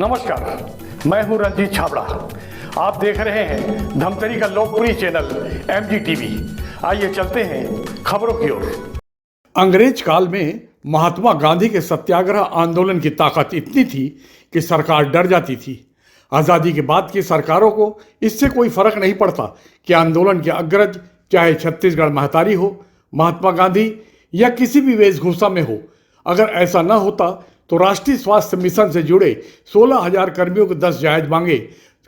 नमस्कार, मैं हूं रंजीत छाबड़ा। आप देख रहे हैं धमतरी का लोकप्रिय चैनल MGTV। आइए चलते हैं खबरों की ओर। अंग्रेज काल में महात्मा गांधी के सत्याग्रह आंदोलन की ताकत इतनी थी कि सरकार डर जाती थी। आज़ादी के बाद की सरकारों को इससे कोई फर्क नहीं पड़ता कि आंदोलन के अग्रज चाहे छत्तीसगढ़ महतारी हो, महात्मा गांधी या किसी भी वेशभूषा में हो। अगर ऐसा न होता तो राष्ट्रीय स्वास्थ्य मिशन से जुड़े 16,000 कर्मियों के 10 जायज मांगे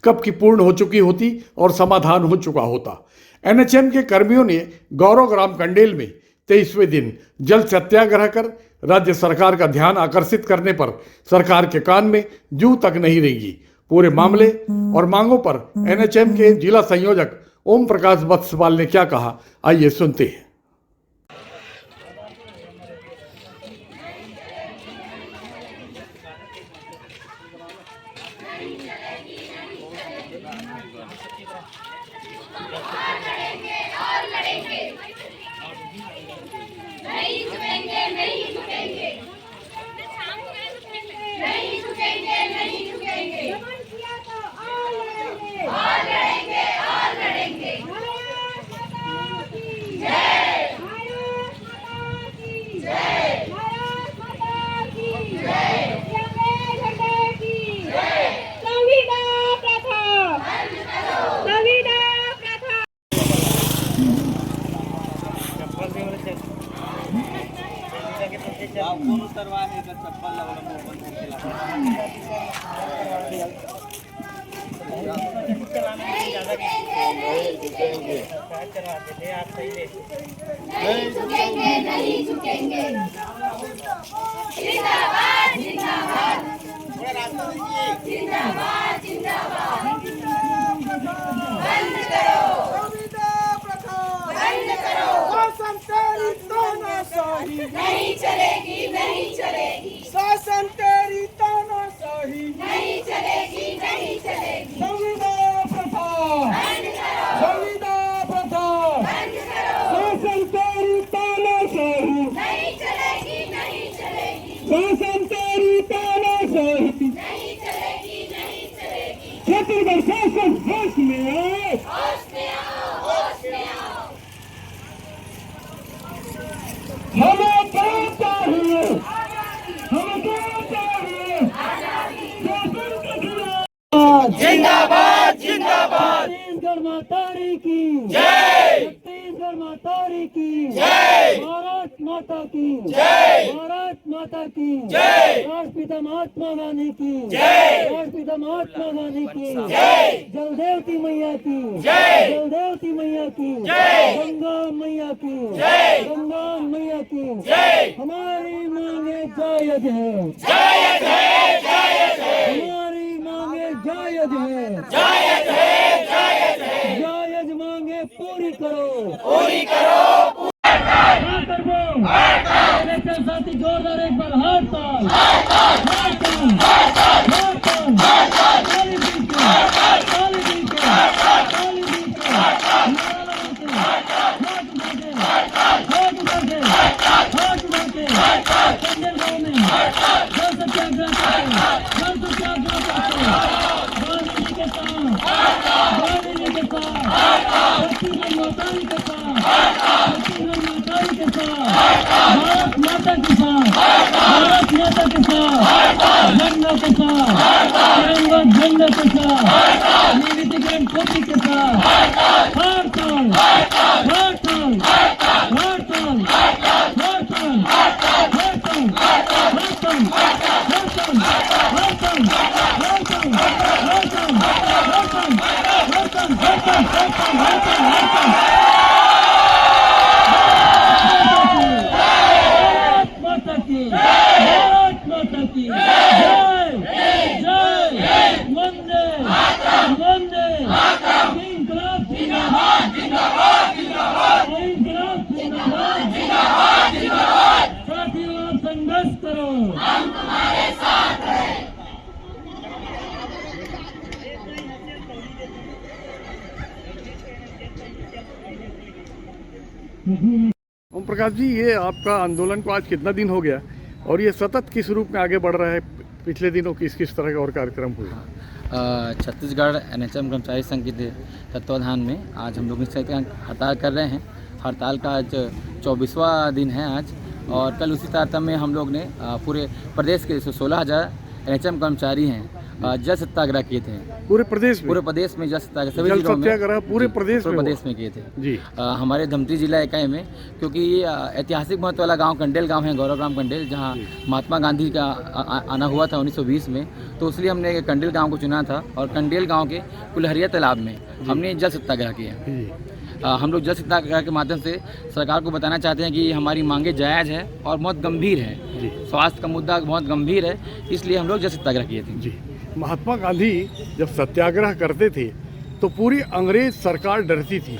कब की पूर्ण हो चुकी होती और समाधान हो चुका होता। NHM के कर्मियों ने गौरव ग्राम कंडेल में 23वें दिन जल सत्याग्रह कर राज्य सरकार का ध्यान आकर्षित करने पर सरकार के कान में जूं तक नहीं रेंगी। पूरे मामले और मांगों पर NHM के जिला संयोजक ओम प्रकाश वत्सपाल ने क्या कहा, आइए सुनते हैं। नहीं झुकेंगे, नहीं झुकेंगे, नहीं झुकेंगे, नहीं झुकेंगे। दमन किया तो और लड़ेंगे, और लड़ेंगे, और लड़ेंगे। भारत माता की जय, भारत माता की जय, भारत माता की जय, तिरंगे झंडे की जय। संविदा प्रथा बंद करो, संविदा प्रथा। आप कौन उतरवाने का चप्पल नहीं झुकेंगे, नहीं झुकेंगे। जिंदाबाद, जिंदाबाद, जिंदाबाद, जिंदाबाद। बंद करो, बंद करो। शासन तेरी तानाशाही नहीं चलेगी, नहीं चलेगी, शासन तेरी तानाशाही नहीं चलेगी, नहीं चलेगी। संविदा प्रथा बंद करो, संविदा प्रथा बंद करो। शासन तेरी तानाशाही नहीं चलेगी, नहीं चलेगी, शासन तेरी तानाशाही नहीं चलेगी, नहीं चलेगी। छत्तीसगढ़ शासन होश में आए, होश में आओ, होश में आओ। हमें क्या चाहिए, हमें क्या चाहिए, शासन के खिलाफ जिंदाबाद, जिंदाबाद, छत्तीसगढ़ मातारी की जय, छत्तीसगढ़ मातारी की जय, भारत माता की जय, भारत माता की जय, राष्ट्रपिता महात्मा गांधी की जय, राष्ट्रपिता महात्मा गांधी की जय, जलदेवती मैया की जय, जलदेवती मैया की जय, गंगा मैया की जय, गंगा मैया की जय, हमारी मांगे जायज है, जायज है, जायज है, हमारी मांगे जायज है, जायज है, जायज है, जायज मांगे पूरी करो, पूरी करो। साथी जोरदार एक बार हड़ताल, हड़ताल, हड़ताल, हड़ताल, ताली दीजिए, ताली दीजिए, ताली दीजिए, हाथ उठाके, हाथ उठाके, हाथ उठाके, कंडेल गांव में जल सत्याग्रह करते, जल सत्याग्रह करते, गांधी जी के साथ, गांधी जी के साथ, छत्तीसगढ़ मातारी के साथ, छत्तीसगढ़ मातारी के साथ, भारत माता के साथ, भारत माता के साथ, झंडा के साथ, तिरंगा झंडा के साथ, निवितिकरण खोपड़ी के साथ, हड़ताल, हड़ताल, हड़ताल, हड़ताल, हड़ताल, हड़ताल, हड़ताल, हड़ताल, हड़ताल, हड़ताल, हड़ताल, हड़ताल। भारत माता की जय, जय, वंदे वंदे, इंकलाब जिंदाबाद, जिंदाबाद, जिंदाबाद, इंकलाब जिंदाबाद, जिंदाबाद, जिंदाबाद। साथियों आप संघर्ष करो, हम तुम्हारे साथ हैं। ओम प्रकाश जी, ये आपका आंदोलन को आज कितना दिन हो गया और ये सतत किस रूप में आगे बढ़ रहा है? पिछले दिनों किस किस तरह के और कार्यक्रम हुए? छत्तीसगढ़ NHM कर्मचारी संघ के तत्वाधान में आज हम लोग हड़ताल कर रहे हैं। हड़ताल का आज 24वां दिन है आज, और कल उसी तारतम्य में हम लोग ने पूरे प्रदेश के 16,000 NHM कर्मचारी हैं जल सत्याग्रह किए थे। पूरे प्रदेश में जल सत्याग्रह सभी जल जिलों में, सत्याग्रह पूरे प्रदेश में किए थे जी। हमारे धमतरी जिला इकाई में, क्योंकि ये ऐतिहासिक महत्व वाला गांव कंडेल गांव है, गौरवराम कंडेल, जहां महात्मा गांधी का आना हुआ था 1920 में। तो इसलिए हमने कंडेल गांव को चुना था, और कंडेल गांव के कुलहरिया तालाब में हमने जल सत्याग्रह किया। हम लोग जल सत्याग्रह के माध्यम से सरकार को बताना चाहते हैं कि हमारी मांगे जायज़ है और बहुत गंभीर है। स्वास्थ्य का मुद्दा बहुत गंभीर है, इसलिए हम लोग जल सत्याग्रह किए थे जी। महात्मा गांधी जब सत्याग्रह करते थे तो पूरी अंग्रेज सरकार डरती थी,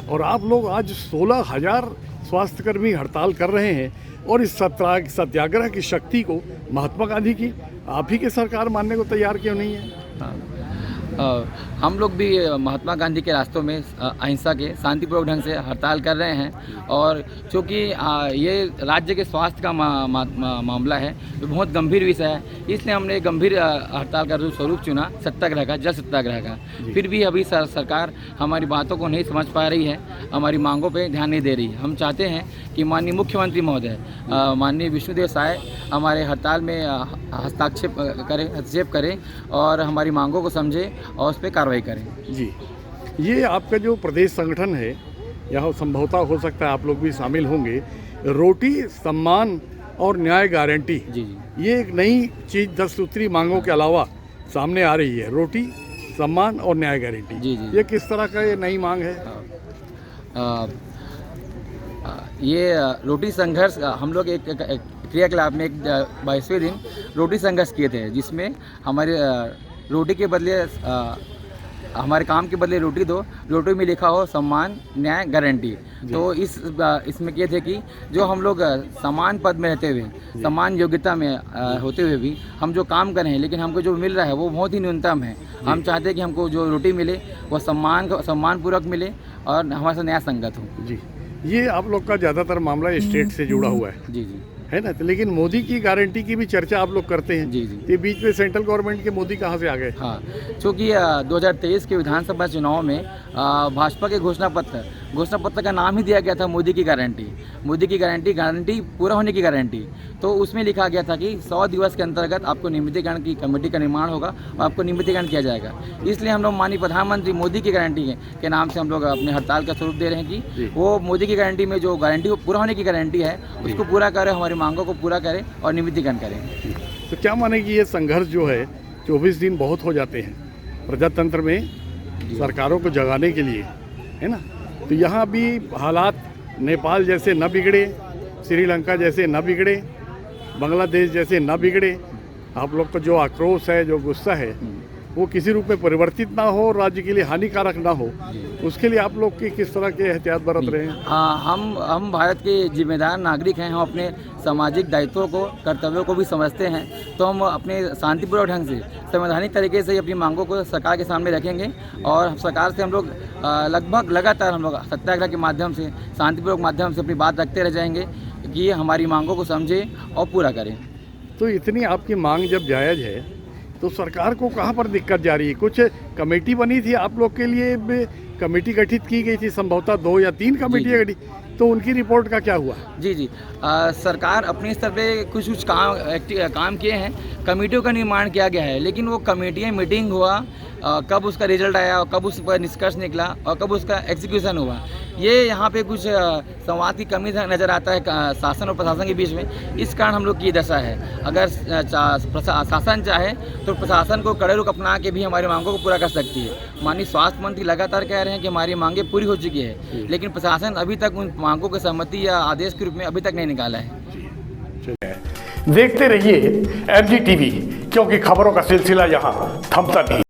और आप लोग आज 16,000 स्वास्थ्यकर्मी हड़ताल कर रहे हैं, और इस सत्याग्रह की शक्ति को महात्मा गांधी की आप ही के सरकार मानने को तैयार क्यों नहीं है? हम लोग भी महात्मा गांधी के रास्तों में अहिंसा के शांतिपूर्वक ढंग से हड़ताल कर रहे हैं, और चूँकि ये राज्य के स्वास्थ्य का मामला है, तो बहुत गंभीर विषय है, इसलिए हमने गंभीर हड़ताल का स्वरूप चुना, सत्याग्रह का, जल सत्याग्रह का। फिर भी अभी सरकार हमारी बातों को नहीं समझ पा रही है, हमारी मांगों पे ध्यान नहीं दे रही है। हम चाहते हैं कि माननीय मुख्यमंत्री महोदय, माननीय विष्णुदेव साय हमारे हड़ताल में हस्तक्षेप करें और हमारी मांगों को समझें और उस पर कार्रवाई करें जी। ये आपका जो प्रदेश संगठन है, यहाँ संभवतः हो सकता है आप लोग भी शामिल होंगे, रोटी सम्मान और न्याय गारंटी जी। ये एक नई चीज़ 10 सूत्री मांगों के अलावा सामने आ रही है, रोटी सम्मान और न्याय गारंटी जी। ये किस तरह का ये नई मांग है? ये रोटी संघर्ष, हम लोग एक क्रियाकलाप में 22वें दिन रोटी संघर्ष किए थे, जिसमें हमारे रोटी के बदले हमारे काम के बदले रोटी दो, रोटी में लिखा हो सम्मान न्याय गारंटी। तो इसमें किए थे कि जो हम लोग समान पद में रहते हुए, समान योग्यता में होते हुए भी हम जो काम कर रहे हैं, लेकिन हमको जो मिल रहा है वो बहुत ही न्यूनतम है। हम चाहते हैं कि हमको जो रोटी मिले वो सम्मानपूर्वक मिले और हमारे साथ न्याय संगत हो जी। ये आप लोग का ज़्यादातर मामला स्टेट से जुड़ा हुआ है जी, है ना? तो लेकिन मोदी की गारंटी की भी चर्चा आप लोग करते हैं जी। ये बीच में सेंट्रल गवर्नमेंट के मोदी कहाँ से आ गए? हाँ, चूँकि 2023 के विधानसभा चुनाव में भाजपा के घोषणा पत्र का नाम ही दिया गया था मोदी की गारंटी पूरा होने की गारंटी। तो उसमें लिखा गया था कि 100 दिवस के अंतर्गत आपको नियमितीकरण की कमेटी का निर्माण होगा और आपको नियमितीकरण किया जाएगा। इसलिए हम लोग माननीय प्रधानमंत्री मोदी की गारंटी के नाम से हम लोग अपने हड़ताल का स्वरूप दे रहे हैं कि वो मोदी की गारंटी में जो गारंटी पूरा होने की गारंटी है उसको पूरा करें, हमारी मांगों को पूरा करें और नियमितीकरण करें। तो क्या माने कि ये संघर्ष जो है 24 दिन बहुत हो जाते हैं प्रजातंत्र में सरकारों को जगाने के लिए, है ना? तो यहाँ भी हालात नेपाल जैसे न बिगड़े, श्रीलंका जैसे न बिगड़े, बांग्लादेश जैसे न बिगड़े, आप लोग का जो आक्रोश है, जो गुस्सा है, वो किसी रूप में परिवर्तित ना हो, राज्य के लिए हानिकारक ना हो, उसके लिए आप लोग की किस तरह के एहतियात बरत रहे हैं? हम भारत के जिम्मेदार नागरिक हैं, हम अपने सामाजिक दायित्वों को, कर्तव्यों को भी समझते हैं। तो हम अपने शांतिपूर्वक ढंग से, संवैधानिक तरीके से अपनी मांगों को सरकार के सामने रखेंगे, और सरकार से हम लोग लगभग लगातार हम लोग सत्याग्रह के माध्यम से, शांतिपूर्वक माध्यम से अपनी बात रखते रह जाएंगे कि हमारी मांगों को समझें और पूरा करें। तो इतनी आपकी मांग जब जायज़ है तो सरकार को कहाँ पर दिक्कत जा रही है? कुछ कमेटी बनी थी आप लोग के लिए, कमेटी गठित की गई थी, संभवतः 2 या 3 कमेटियाँ गठित, तो उनकी रिपोर्ट का क्या हुआ? जी। सरकार अपने स्तर पे कुछ काम किए हैं, कमेटियों का निर्माण किया गया है, लेकिन वो कमेटियाँ मीटिंग हुआ, कब उसका रिजल्ट आया और कब उस पर निष्कर्ष निकला और कब उसका एग्जीक्यूशन हुआ, ये यहाँ पे कुछ संवाद की कमी नज़र आता है शासन और प्रशासन के बीच में। इस कारण हम लोग की दशा है। अगर शासन चाहे तो प्रशासन को कड़े रुख अपना के भी हमारी मांगों को पूरा कर सकती है। माननीय स्वास्थ्य मंत्री लगातार कह रहे हैं कि हमारी मांगें पूरी हो चुकी है, लेकिन प्रशासन अभी तक उन मांगों की सहमति या आदेश के रूप में अभी तक नहीं निकाला है। देखते रहिए MG TV, क्योंकि खबरों का सिलसिला यहाँ थमता नहीं।